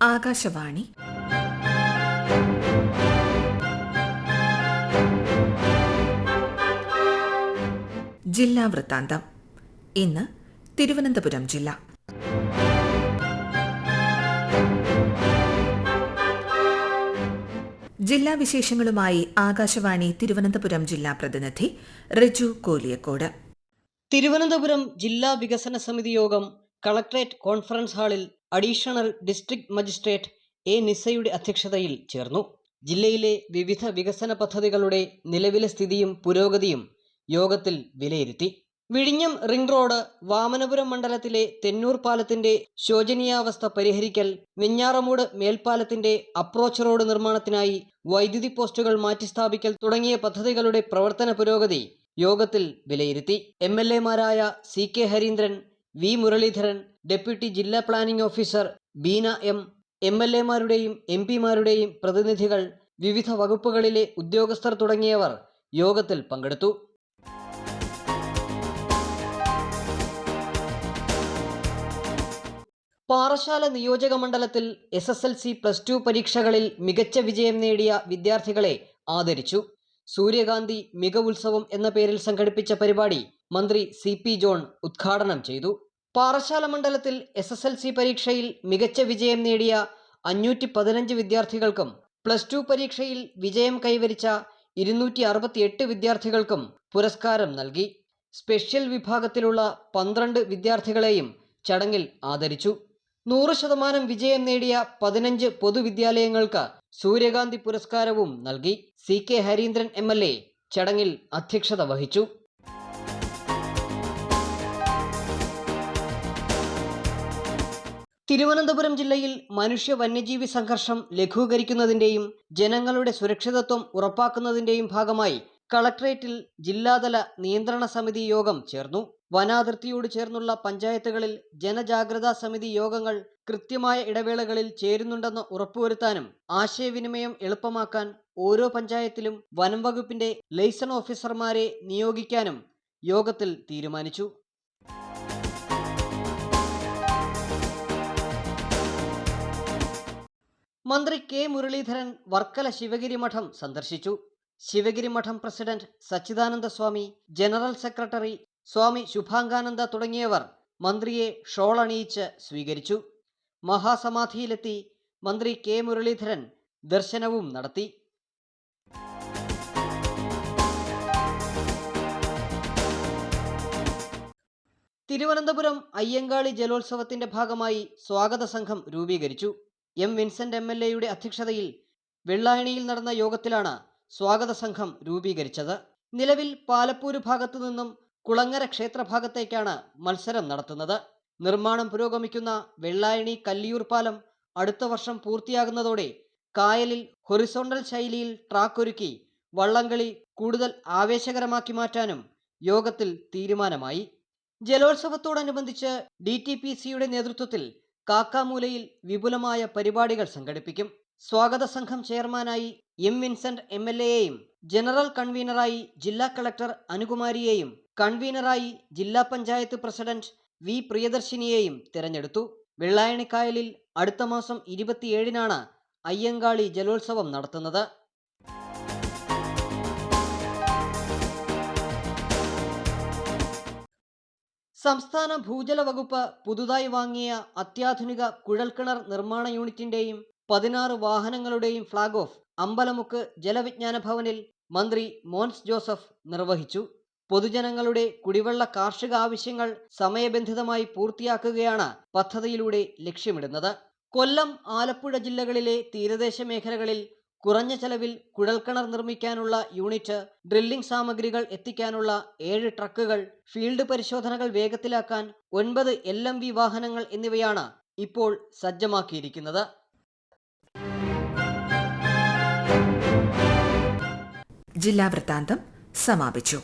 ആകാശവാണി ജില്ലാ വൃത്താന്തം. ഇന്ന് തിരുവനന്തപുരം ജില്ല. ജില്ലാ വിശേഷങ്ങളുമായി ആകാശവാണി തിരുവനന്തപുരം ജില്ലാ പ്രതിനിധി റിജു കോലിയക്കോട്. തിരുവനന്തപുരം ജില്ലാ വികസന സമിതി യോഗം കളക്ടറേറ്റ് കോൺഫറൻസ് ഹാളിൽ അഡീഷണൽ ഡിസ്ട്രിക്ട് മജിസ്ട്രേറ്റ് എ നിസയുടെ അധ്യക്ഷതയിൽ ചേർന്നു. ജില്ലയിലെ വിവിധ വികസന പദ്ധതികളുടെ നിലവിലെ സ്ഥിതിയും പുരോഗതിയും യോഗത്തിൽ വിലയിരുത്തി. വിഴിഞ്ഞം റിംഗ് റോഡ്, വാമനപുരം മണ്ഡലത്തിലെ തെന്നൂർ പാലത്തിന്റെ ശോചനീയാവസ്ഥ പരിഹരിക്കൽ, വെഞ്ഞാറമൂട് മേൽപ്പാലത്തിന്റെ അപ്രോച്ച് റോഡ് നിർമ്മാണത്തിനായി വൈദ്യുതി പോസ്റ്റുകൾ മാറ്റിസ്ഥാപിക്കൽ തുടങ്ങിയ പദ്ധതികളുടെ പ്രവർത്തന പുരോഗതി യോഗത്തിൽ വിലയിരുത്തി. MLA-മാരായ CK Harindran, V Muraleedharan, deputy ജില്ലാ പ്ലാനിംഗ് ഓഫീസർ ബീന M, MLA-മാരുടെയും MP-മാരുടെയും പ്രതിനിധികൾ, വിവിധ വകുപ്പുകളിലെ ഉദ്യോഗസ്ഥർ തുടങ്ങിയവർ യോഗത്തിൽ പങ്കെടുത്തു. പാറശാല നിയോജക മണ്ഡലത്തിൽ SSLC +2 പരീക്ഷകളിൽ മികച്ച വിജയം നേടിയ വിദ്യാർത്ഥികളെ ആദരിച്ചു. സൂര്യകാന്തി മികവുത്സവം എന്ന പേരിൽ സംഘടിപ്പിച്ച പരിപാടി മന്ത്രി CP ജോൺ ഉദ്ഘാടനം ചെയ്തു. പാറശാല മണ്ഡലത്തിൽ SSLC പരീക്ഷയിൽ മികച്ച വിജയം നേടിയ 515 വിദ്യാർത്ഥികൾക്കും +2 പരീക്ഷയിൽ വിജയം കൈവരിച്ച 268 വിദ്യാർത്ഥികൾക്കും പുരസ്കാരം നൽകി. സ്പെഷ്യൽ വിഭാഗത്തിലുള്ള 12 വിദ്യാർത്ഥികളെയും ചടങ്ങിൽ ആദരിച്ചു. 100% വിജയം നേടിയ 15 പൊതുവിദ്യാലയങ്ങൾക്ക് സൂര്യകാന്തി പുരസ്കാരവും നൽകി. CK ഹരീന്ദ്രൻ MLA ചടങ്ങിൽ അധ്യക്ഷത വഹിച്ചു. തിരുവനന്തപുരം ജില്ലയിൽ മനുഷ്യ വന്യജീവി സംഘർഷം ലഘൂകരിക്കുന്നതിന്റെയും ജനങ്ങളുടെ സുരക്ഷിതത്വം ഉറപ്പാക്കുന്നതിന്റെയും ഭാഗമായി കളക്ടറേറ്റിൽ ജില്ലാതല നിയന്ത്രണ സമിതി യോഗം ചേർന്നു. വനാതിർത്തിയോട് ചേർന്നുള്ള പഞ്ചായത്തുകളിൽ ജനജാഗ്രതാ സമിതി യോഗങ്ങൾ കൃത്യമായ ഇടവേളകളിൽ ചേരുന്നുണ്ടെന്ന് ഉറപ്പുവരുത്താനും ആശയവിനിമയം എളുപ്പമാക്കാൻ ഓരോ പഞ്ചായത്തിലും വനം വകുപ്പിന്റെ ലൈസൺ ഓഫീസർമാരെ നിയോഗിക്കാനും യോഗത്തിൽ തീരുമാനിച്ചു. മന്ത്രി K മുരളീധരൻ വർക്കല ശിവഗിരി മഠം സന്ദർശിച്ചു. ശിവഗിരി മഠം പ്രസിഡന്റ് സച്ചിദാനന്ദ സ്വാമി, ജനറൽ സെക്രട്ടറി സ്വാമി ശുഭാംഗാനന്ദ തുടങ്ങിയവർ മന്ത്രിയെ ഷോൾ അണിയിച്ച് സ്വീകരിച്ചു. മഹാസമാധിയിലെത്തി മന്ത്രി K മുരളീധരൻ ദർശനവും നടത്തി. തിരുവനന്തപുരം അയ്യങ്കാളി ജലോത്സവത്തിന്റെ ഭാഗമായി സ്വാഗത സംഘം രൂപീകരിച്ചു. M വിൻസെന്റ് MLA-യുടെ അധ്യക്ഷതയിൽ വെള്ളായണിയിൽ നടന്ന യോഗത്തിലാണ് സ്വാഗത സംഘം രൂപീകരിച്ചത്. നിലവിൽ പാലപ്പൂര് ഭാഗത്തു നിന്നും കുളങ്ങര ക്ഷേത്രഭാഗത്തേക്കാണ് മത്സരം നടത്തുന്നത്. നിർമ്മാണം പുരോഗമിക്കുന്ന വെള്ളായണി കല്ലിയൂർ പാലം അടുത്ത വർഷം പൂർത്തിയാകുന്നതോടെ കായലിൽ ഹൊറിസോണ്ടൽ ശൈലിയിൽ ട്രാക്ക് ഒരുക്കി വള്ളംകളി കൂടുതൽ ആവേശകരമാക്കി മാറ്റാനും യോഗത്തിൽ തീരുമാനമായി. ജലോത്സവത്തോടനുബന്ധിച്ച് DTPC-യുടെ നേതൃത്വത്തിൽ കാക്കാമൂലയിൽ വിപുലമായ പരിപാടികൾ സംഘടിപ്പിക്കും. സ്വാഗത സംഘം ചെയർമാനായി M വിൻസെന്റ് MLA-യെയും ജനറൽ കൺവീനറായി ജില്ലാ കളക്ടർ അനുകുമാരിയെയും കൺവീനറായി ജില്ലാ പഞ്ചായത്ത് പ്രസിഡന്റ് V പ്രിയദർശിനിയെയും തിരഞ്ഞെടുത്തു. വെള്ളായണിക്കായലിൽ അടുത്ത മാസം 27-നാണ് അയ്യങ്കാളി ജലോത്സവം നടത്തുന്നത്. സംസ്ഥാന ഭൂജല വകുപ്പ് പുതുതായി വാങ്ങിയ അത്യാധുനിക കുഴൽക്കിണർ നിർമ്മാണ യൂണിറ്റിന്റെയും 16 വാഹനങ്ങളുടെയും ഫ്ളാഗ് ഓഫ് അമ്പലമുക്ക് ജലവിജ്ഞാന ഭവനിൽ മന്ത്രി മോൻസ് ജോസഫ് നിർവഹിച്ചു. പൊതുജനങ്ങളുടെ കുടിവെള്ള കാർഷിക ആവശ്യങ്ങൾ സമയബന്ധിതമായി പൂർത്തിയാക്കുകയാണ് പദ്ധതിയിലൂടെ ലക്ഷ്യമിടുന്നത്. കൊല്ലം, ആലപ്പുഴ ജില്ലകളിലെ തീരദേശ മേഖലകളിൽ കുറഞ്ഞ ചെലവിൽ കുഴൽക്കിണർ നിർമ്മിക്കാനുള്ള യൂണിറ്റ്, ഡ്രില്ലിംഗ് സാമഗ്രികൾ എത്തിക്കാനുള്ള 7 ട്രക്കുകൾ, ഫീൽഡ് പരിശോധനകൾ വേഗത്തിലാക്കാൻ 9 LMV വാഹനങ്ങൾ എന്നിവയാണ് ഇപ്പോൾ സജ്ജമാക്കിയിരിക്കുന്നത്. ജില്ലാ വൃത്താന്തം സമാപിച്ചു.